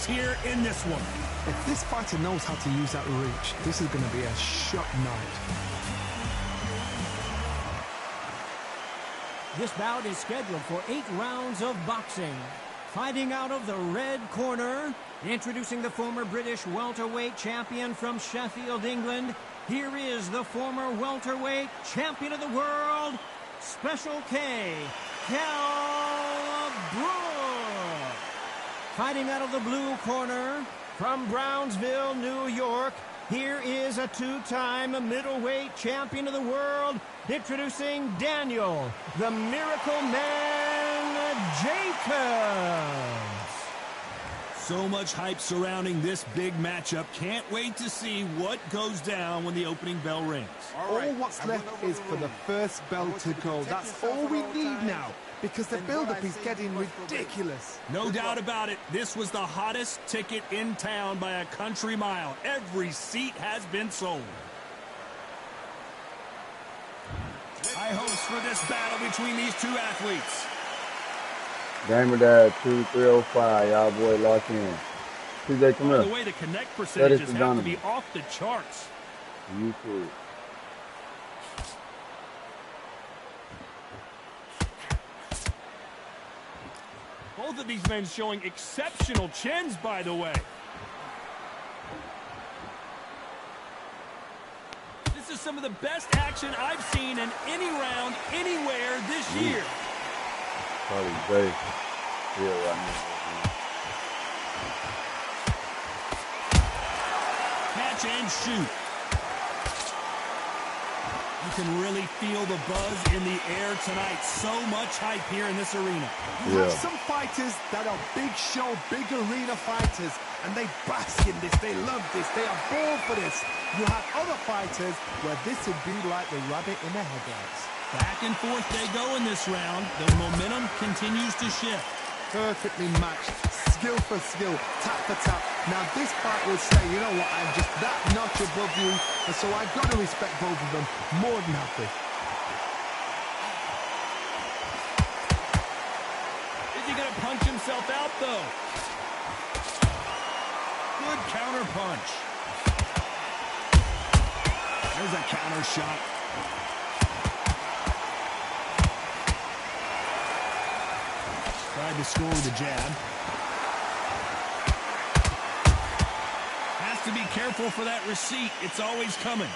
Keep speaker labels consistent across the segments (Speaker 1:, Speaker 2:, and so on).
Speaker 1: angles here in this one.
Speaker 2: If this fighter knows how to use that reach, this is going to be a shot night.
Speaker 3: This bout is scheduled for 8 rounds of boxing. Fighting out of the red corner, introducing the former British welterweight champion from Sheffield, England, here is the former welterweight champion of the world, Special K, Kell Brook. Fighting out of the blue corner, from Brownsville, New York, here is a 2-time middleweight champion of the world, introducing Daniel, the Miracle Man Jacobs.
Speaker 1: So much hype surrounding this big matchup. Can't wait to see what goes down when the opening bell rings.
Speaker 2: All what's left is for the first bell to go. That's all we need now, because the build-up is getting ridiculous.
Speaker 1: No doubt about it. This was the hottest ticket in town by a country mile. Every seat has been sold. High hopes for this battle between these two athletes.
Speaker 4: Gamer Dad 2305, y'all boy locked in. TJ, come
Speaker 1: By
Speaker 4: here.
Speaker 1: the way, the connect percentages have to be off the charts.
Speaker 4: YouTube.
Speaker 1: Both of these men showing exceptional chins, by the way. This is some of the best action I've seen in any round, anywhere this year.
Speaker 4: Probably Jay. Yeah, right now.
Speaker 1: Catch and shoot. You can really feel the buzz in the air tonight. So much hype here in this arena.
Speaker 2: You have some fighters that are big show, big arena fighters, and they bask in this. They love this. They are born for this. You have other fighters where this would be like the rabbit in the headlights.
Speaker 1: Back and forth they go in this round. The momentum continues to shift.
Speaker 2: Perfectly matched, skill for skill, tap for tap. Now this fight will say, you know what, I'm just that notch above you, and so I've got to respect both of them more than happy.
Speaker 1: Is he going to punch himself out, though? Good counter punch. There's a counter shot. Tried to score with a jab. Has to be careful for that receipt. It's always coming.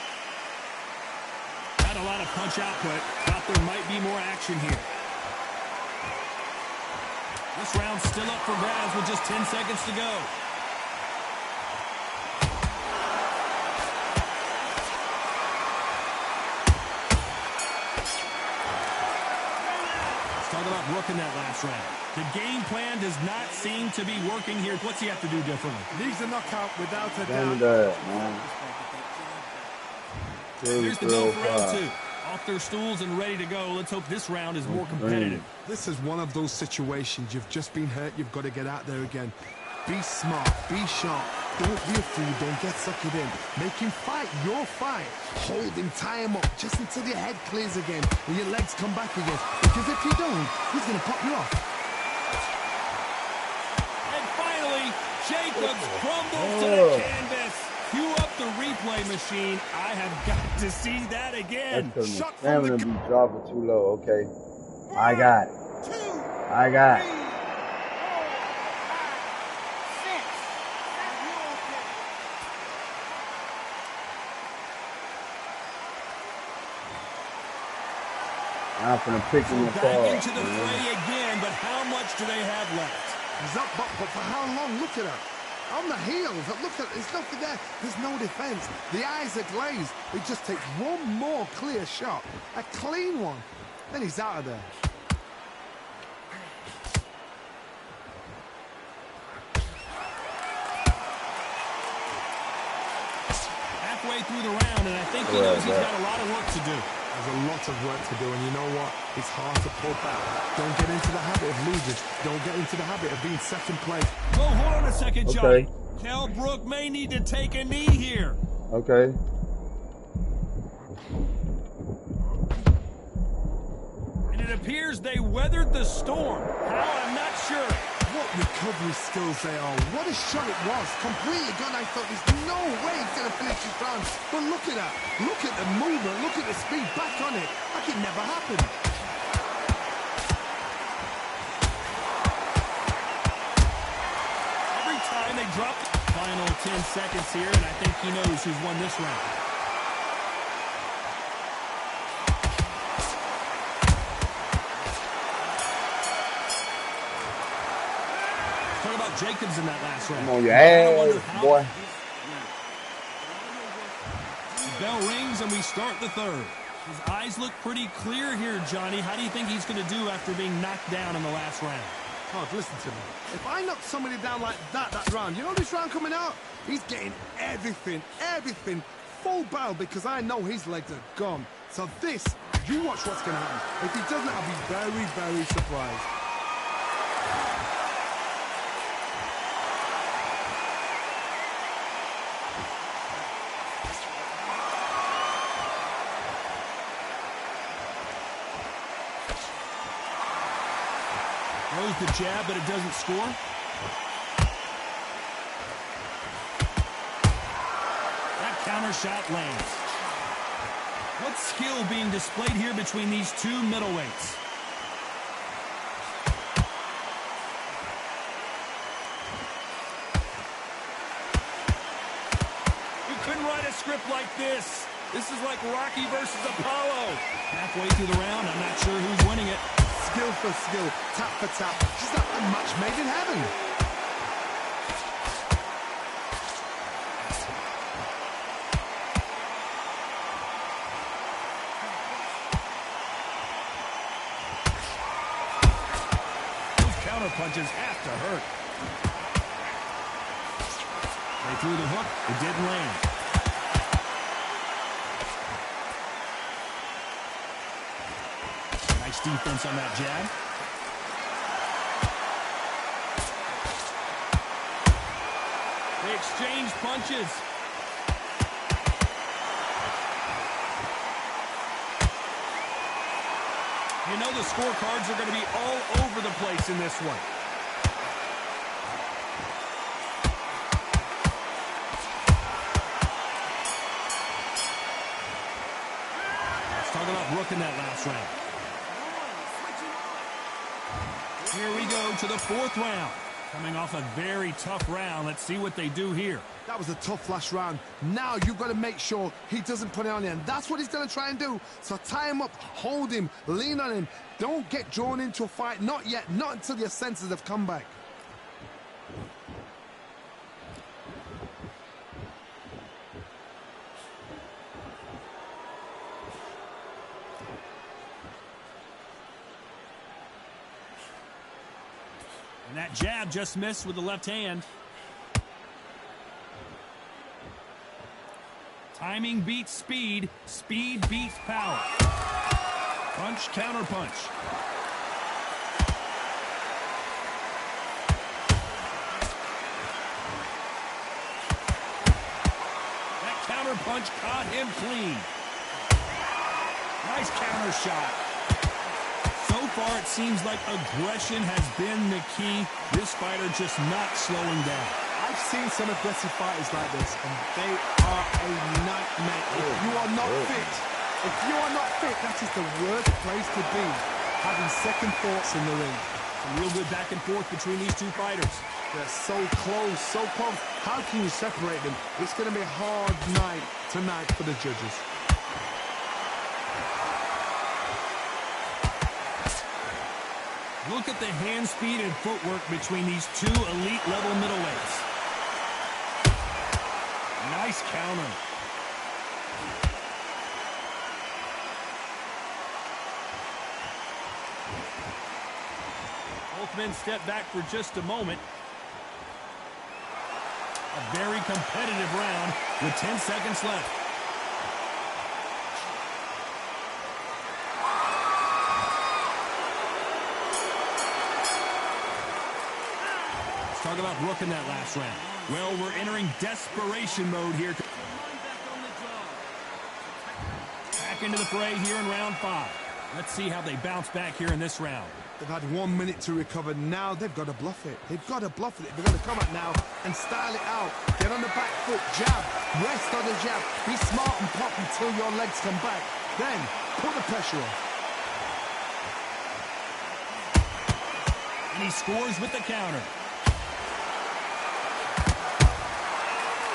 Speaker 1: Got a lot of punch output. Thought there might be more action here. This round's still up for grabs with just 10 seconds to go. Let's talk about Brook in that last round. The game plan does not seem to be working here. What's he have to do differently?
Speaker 2: Needs a knockout without a
Speaker 4: Gamer
Speaker 2: doubt.
Speaker 4: Dad, man.
Speaker 1: Here's the bell for round 2. Off their stools and ready to go. Let's hope this round is more competitive.
Speaker 2: This is one of those situations. You've just been hurt. You've got to get out there again. Be smart. Be sharp. Don't be a fool. Don't get suckered in. Make him fight your fight. Hold him. Tie him up just until your head clears again and your legs come back again. Because if you don't, he's going to pop you off.
Speaker 1: And finally, Jacobs crumbles to the canvas. Cue up the replay machine. I have got to see that again.
Speaker 4: Shot from the... be dropping too low. Okay. I got it. I got it. I'm finna pick him apart.
Speaker 1: Back into the fray again, but how much do they have left?
Speaker 2: He's up, but for how long? Look at her. On the heels. Look at, there's nothing there. There's no defense. The eyes are glazed. It just takes one more clear shot. A clean one. Then he's out of there.
Speaker 1: Halfway through the round, and I think he knows he's got a lot of work to do.
Speaker 2: There's a lot of work to do, and you know what? It's hard to pull back. Don't get into the habit of losing. Don't get into the habit of being second place.
Speaker 1: Oh, hold on a second, Johnny. Kell Brook may need to take a knee here.
Speaker 4: Okay.
Speaker 1: And it appears they weathered the storm. How? I'm not sure.
Speaker 2: recovery skills they are. What a shot it was. Completely gone. I thought there's no way he's going to finish this round. But look at that. Look at the movement. Look at the speed. Back on it. Like it never happened.
Speaker 1: Every time they drop the final 10 seconds here, and I think he knows who's won this round. Talk about Jacobs in that last round.
Speaker 4: Come on, your ass, boy.
Speaker 1: The bell rings and we start the third. His eyes look pretty clear here, Johnny. How do you think he's going to do after being knocked down in the last round?
Speaker 2: Oh, listen to me. If I knock somebody down like that round, you know this round coming out? He's getting everything, full barrel because I know his legs are gone. So this, you watch what's going to happen. If he doesn't, I'll be very, very surprised.
Speaker 1: Throws the jab, but it doesn't score. That counter shot lands. What skill being displayed here between these two middleweights? You couldn't write a script like this. This is like Rocky versus Apollo. Halfway through the round, I'm not sure who's winning it.
Speaker 2: Skill for skill, tap for tap. Just like a match made in heaven.
Speaker 1: Those counter punches have to hurt. They threw the hook. It didn't land. Nice defense on that jab. They exchange punches. You know the scorecards are going to be all over the place in this one. Let's talk about Rook in that last round. Here we go to the fourth round. Coming off a very tough round. Let's see what they do here.
Speaker 2: That was a tough last round. Now you've got to make sure he doesn't put it on you. And that's what he's going to try and do. So tie him up, hold him, lean on him. Don't get drawn into a fight. Not yet. Not until your senses have come back.
Speaker 1: And that jab just missed with the left hand. Timing beats speed. Speed beats power. Punch, counter punch. That counter punch caught him clean. Nice counter shot. So far, it seems like aggression has been the key. This fighter just not slowing down.
Speaker 2: I've seen some aggressive fighters like this, and they are a nightmare. If you are not fit, that is the worst place to be, having second thoughts in the ring.
Speaker 1: Some real good back and forth between these two fighters.
Speaker 2: They're so close, so close. How can you separate them? It's going to be a hard night tonight for the judges.
Speaker 1: Look at the hand speed and footwork between these two elite-level middleweights. Nice counter. Both men step back for just a moment. A very competitive round with 10 seconds left. Talk about Rook in that last round. Well, we're entering desperation mode here. Back into the fray here in round 5. Let's see how they bounce back here in this round.
Speaker 2: They've had 1 minute to recover. Now they've got to bluff it. They've got to bluff it. They've got to come out now and style it out. Get on the back foot, jab, rest on the jab. Be smart and pop until your legs come back. Then put the pressure on.
Speaker 1: And he scores with the counter.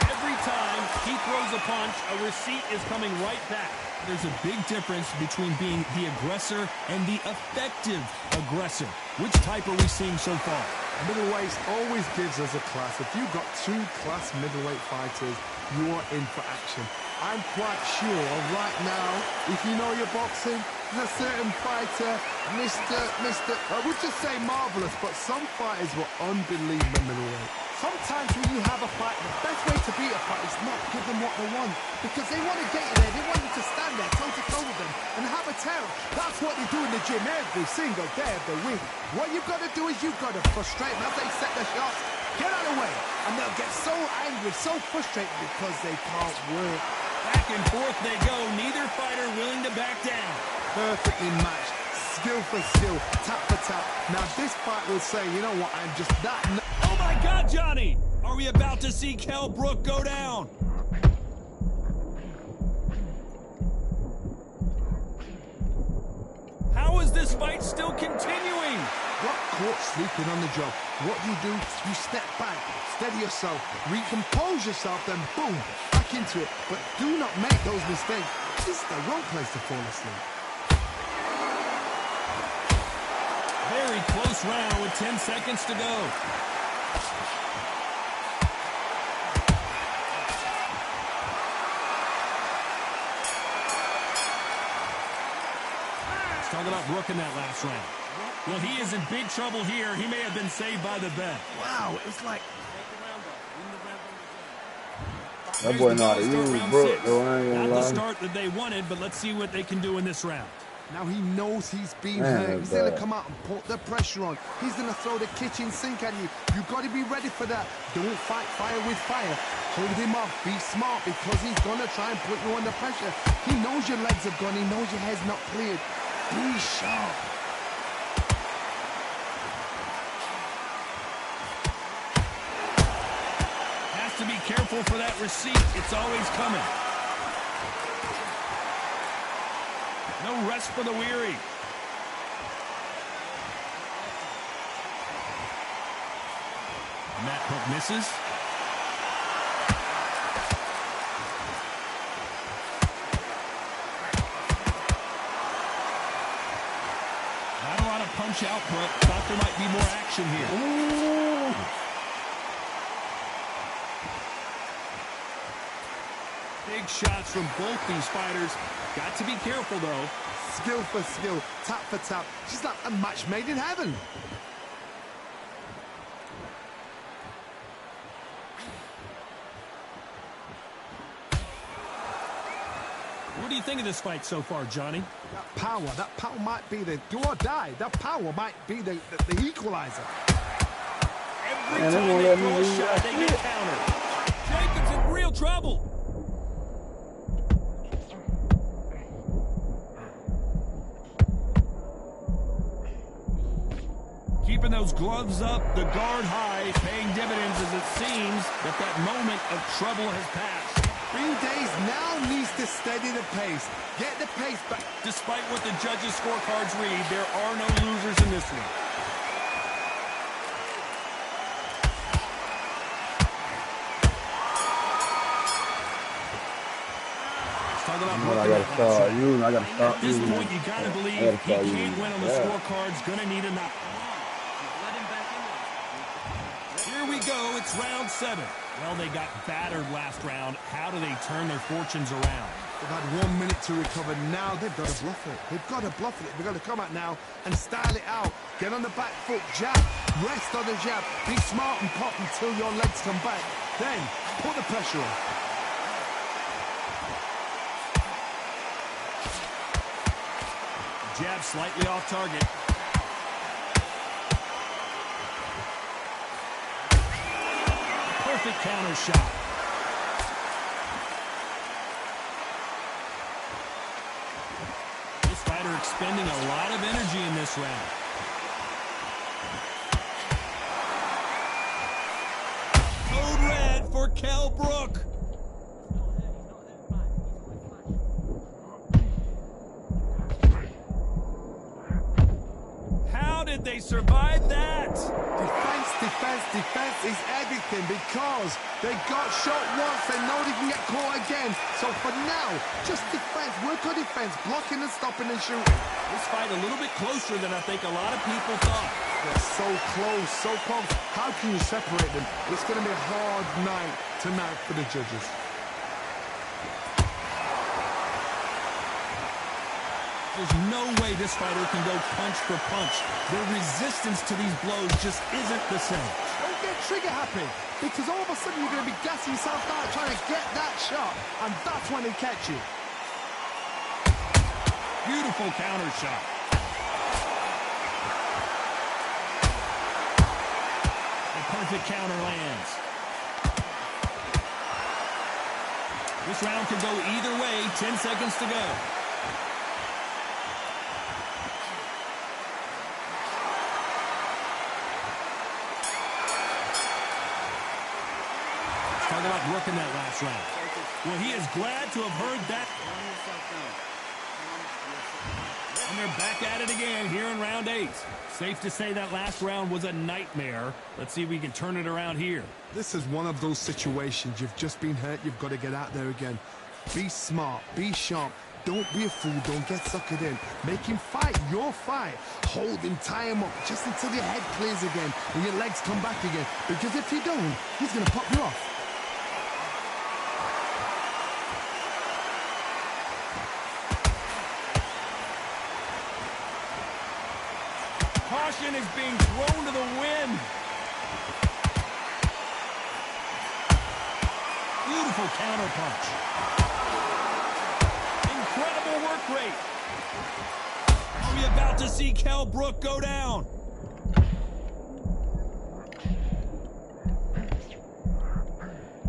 Speaker 1: Every time he throws a punch, a receipt is coming right back. There's a big difference between being the aggressor and the effective aggressor. Which type are we seeing so far?
Speaker 2: Middleweight always gives us a class. If you've got 2 class middleweight fighters, you are in for action. I'm quite sure right now, if you know your boxing, there's a certain fighter, I would just say marvelous, but some fighters were unbelievable middleweight. Sometimes when you have a fight, the best way to beat a fight is not give them what they want. Because they want to get you there, they want you to stand there toe-to-toe with them and have a terror. That's what they do in the gym every single day of the week. What you've got to do is you've got to frustrate them as they set their shots. Get out of the way. And they'll get so angry, so frustrated because they can't work.
Speaker 1: Back and forth they go, neither fighter willing to back down.
Speaker 2: Perfectly matched, skill for skill, tap for tap. Now this fight will say, you know what, I'm just that...
Speaker 1: Oh my God, Johnny! Are we about to see Kell Brook go down? How is this fight still continuing?
Speaker 2: Got caught sleeping on the job. What do? You step back, steady yourself, recompose yourself, then boom, back into it. But do not make those mistakes. This is the wrong place to fall asleep.
Speaker 1: Very close round with 10 seconds to go. Talking about Brook in that last round. Well, he is in big trouble here. He may have been saved by the bet.
Speaker 2: Wow, it was like...
Speaker 4: That boy not a huge Brook, though, I ain't gonna
Speaker 1: Not
Speaker 4: lie.
Speaker 1: the start that they wanted, but let's see what they can do in this round.
Speaker 2: Now he knows he's been
Speaker 4: Man,
Speaker 2: hurt. He's going to
Speaker 4: bad.
Speaker 2: come out and put the pressure on. He's going to throw the kitchen sink at you. You've got to be ready for that. Don't fight fire with fire. Hold him off. Be smart because he's going to try and put you under pressure. He knows your legs have gone. He knows your head's not cleared. Be sharp.
Speaker 1: Has to be careful for that receipt. It's always coming. No rest for the weary. Matt Hook misses. Not a lot of punch output. Thought there might be more action here.
Speaker 2: Ooh.
Speaker 1: Big shots from both these fighters. Got to be careful, though.
Speaker 2: Skill for skill, tap for tap. She's like a match made in heaven.
Speaker 1: What do you think of this fight so far, Johnny?
Speaker 2: That power might be the do or die. That power might be the equalizer.
Speaker 1: Every
Speaker 4: Man, they
Speaker 1: time
Speaker 4: won't
Speaker 1: they
Speaker 4: let me
Speaker 1: throw a
Speaker 4: lose
Speaker 1: shot,
Speaker 4: that
Speaker 1: they get
Speaker 4: shit.
Speaker 1: countered. Jacobs in real trouble. Keeping those gloves up, the guard high, paying dividends as it seems that moment of trouble has passed.
Speaker 2: 3 days now needs to steady the pace. Get the pace back.
Speaker 1: Despite what the judges' scorecards read, there are no losers in this one. Talking about
Speaker 4: I gotta start you. I gotta stop
Speaker 1: At this
Speaker 4: you.
Speaker 1: point, you gotta believe
Speaker 4: I gotta
Speaker 1: he
Speaker 4: start you.
Speaker 1: can't win on the
Speaker 4: Yeah.
Speaker 1: scorecards. Gonna need a knock. Here we go. It's round 7. Well, they got battered last round. How do they turn their fortunes around?
Speaker 2: They've had 1 minute to recover. Now they've got to bluff it. They've got to bluff it. They've got to come out now and style it out. Get on the back foot, jab, rest on the jab. Be smart and pop until your legs come back. Then put the pressure on.
Speaker 1: Jab slightly off target. Perfect counter shot. This fighter expending a lot of energy in this round. Kell Brook. How did they survive that?
Speaker 2: Defense is everything because they got shot once, they know they can get caught again. So for now, just defense, work on defense, blocking and stopping and shooting.
Speaker 1: This fight a little bit closer than I think a lot of people thought.
Speaker 2: They're so close, so close. How can you separate them? It's going to be a hard night tonight for the judges.
Speaker 1: There's no way this fighter can go punch for punch. Their resistance to these blows just isn't the same.
Speaker 2: Don't get trigger happy, because all of a sudden you're going to be gassing yourself out trying to get that shot, and that's when they catch you.
Speaker 1: Beautiful counter shot. A perfect counter lands. This round could go either way. 10 seconds to go. Talk about Brook in that last round. Well, he is glad to have heard that. And they're back at it again here in round 8. Safe to say that last round was a nightmare. Let's see if we can turn it around here.
Speaker 2: This is one of those situations. You've just been hurt. You've got to get out there again. Be smart. Be sharp. Don't be a fool. Don't get suckered in. Make him fight your fight. Hold him, tie him up just until your head clears again and your legs come back again. Because if you don't, he's going to pop you off.
Speaker 1: Caution is being thrown to the wind. Beautiful counter punch. Incredible work rate. Are we about to see Kell Brook go down?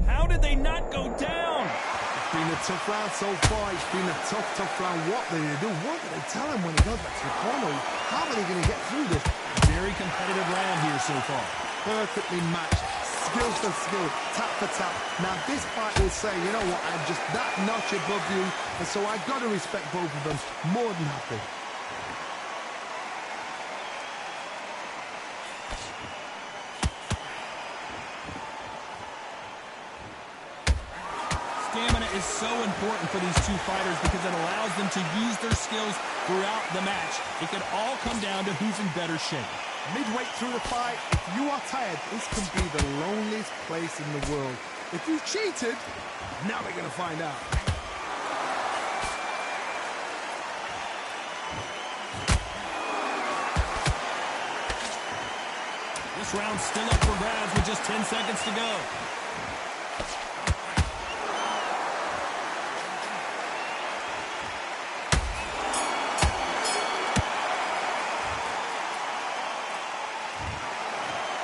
Speaker 1: How did they not go down?
Speaker 2: It's been a tough round so far. It's been a tough round. What do they do? What do they tell him when he goes back to the corner? How are they going to get through this?
Speaker 1: Very competitive round here so far.
Speaker 2: Perfectly matched. Skill for skill. Tap for tap. Now this fight will say, you know what, I'm just that notch above you. And so I've got to respect both of them. More than happy.
Speaker 1: Stamina is so important for these two fighters because it allows them to use their skills throughout the match. It could all come down to who's in better shape.
Speaker 2: Midway through the fight, if you are tired, this can be the loneliest place in the world. If you've cheated, now we're going to find out.
Speaker 1: This round's still up for grabs with just 10 seconds to go.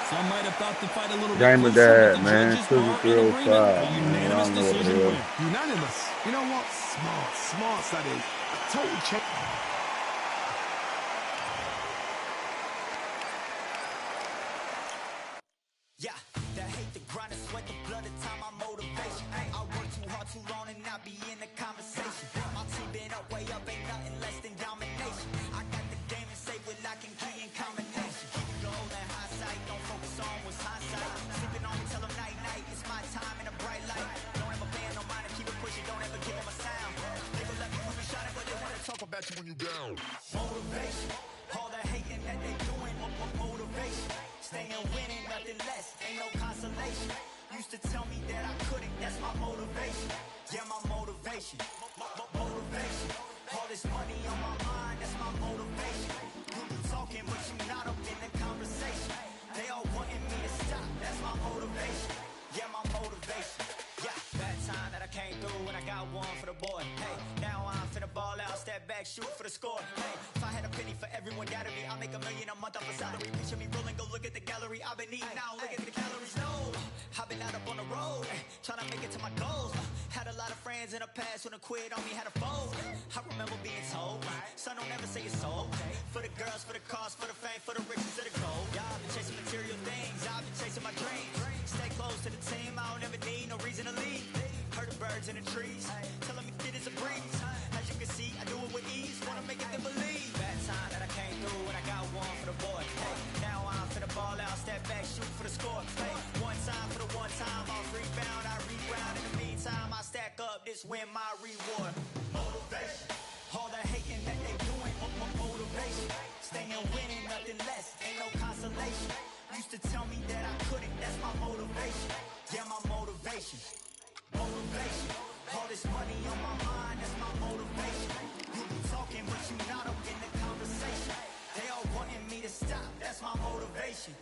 Speaker 1: Some might have thought the fight a little bit
Speaker 4: Game of
Speaker 1: closer,
Speaker 4: that,
Speaker 1: but the
Speaker 4: man.
Speaker 1: judges are in
Speaker 4: 2-3-05.
Speaker 1: agreement. A unanimous decision win.
Speaker 2: Unanimous. You know what? Smart, that is. A total check.
Speaker 5: Yeah, that hate the grind and sweat the blood, the time my motivation. I work too hard too long and not be in the conversation. My team been up, way up, ain't nothing less than domination. I got the game and say with lock and key and combination. Keep it goal and hindsight, don't focus on what's hindsight. Sleeping on me, tell them night night, it's my time in a bright light. Don't ever band, no mind, keep it pushing, don't ever give them a sound. They gon' let me move and shine it, but they wanna talk about you when you down. Motivation, all the hating that they doing, motivation. Staying winning, nothing less, ain't no consolation. Used to tell me that I couldn't, that's my motivation. Yeah, my motivation, motivation. All this money on my mind, that's my motivation. You be talking, but you not up in the conversation. They all wanting me to stop, that's my motivation. Yeah, my motivation. Yeah, bad time that I came through and I got one for the boy. Hey, now I'm finna ball out, step back, shoot for the score. Hey, if I had a penny for everyone doubted me, I'll make $1 million a month off a salary. Picture me rolling, go look at the gallery. I've been eating now, look at the calories. No, I've been out up on the road, trying to make it to my goals. Had a lot of friends in the past when I quit on me, had a fold. I remember being told, son, don't ever say it's sold. For the girls, for the cars, for the fame, for the riches, for the gold. Yeah, I've been chasing material things, I've been chasing my dreams. Stay close to the team, I don't ever need no reason to leave. Heard the birds in the trees, telling me it is a breeze. As you can see, I do it with ease, wanna make it them believe. Bad time that I came through and I got one for the boy. Hey, now I'm finna ball out, step back, shoot for the score. Hey, one time for the one time, I'll rebound, I reground. In the meantime, I stack up, this win my reward. Motivation, all the hating that they doing, motivation. Staying winning, nothing less, ain't no consolation. Used to tell me that I couldn't, that's my motivation. Yeah, my motivation. Motivation. All this money on my mind, that's my motivation. You be talking, but you not up in the conversation. They all wanting me to stop, that's my motivation.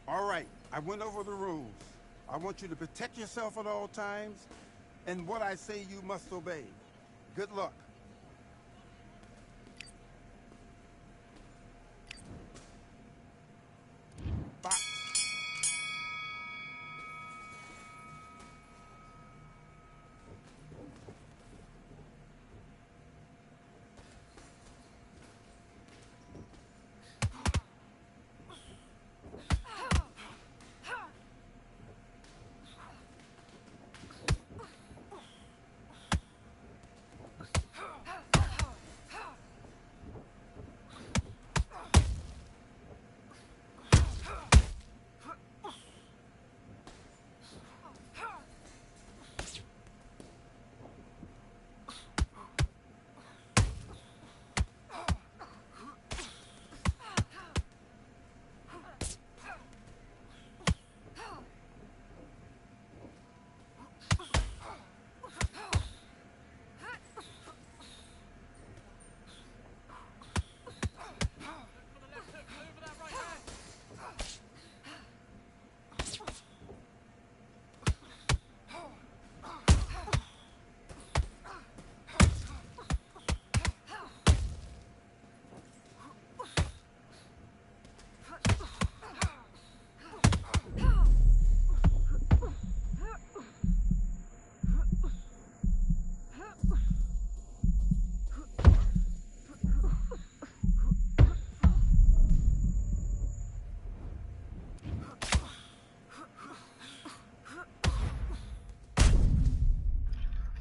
Speaker 6: All right, I went over the rules. I want you to protect yourself at all times, and what I say you must obey. Good luck. Box.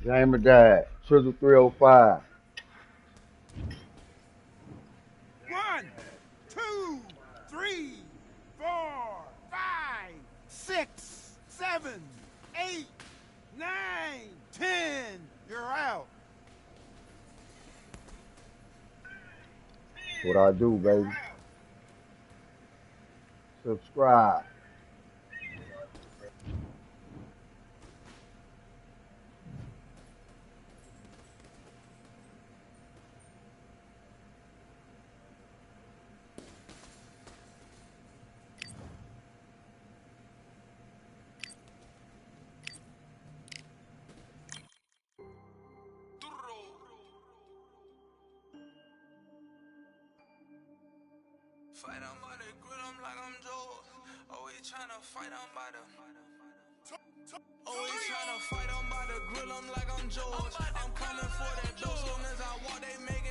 Speaker 4: Gamer died. Triple 305.
Speaker 6: 1, 2, 3, 4, 5, 6, 7, 8, 9, 10. You're out.
Speaker 4: What I do, baby. Subscribe.
Speaker 7: Fight on by the grill, I'm like I'm Joe. Always tryna fight on by the. Always tryna fight on by the grill, I'm like I'm George. I'm coming for that dough, soon as I walk, they make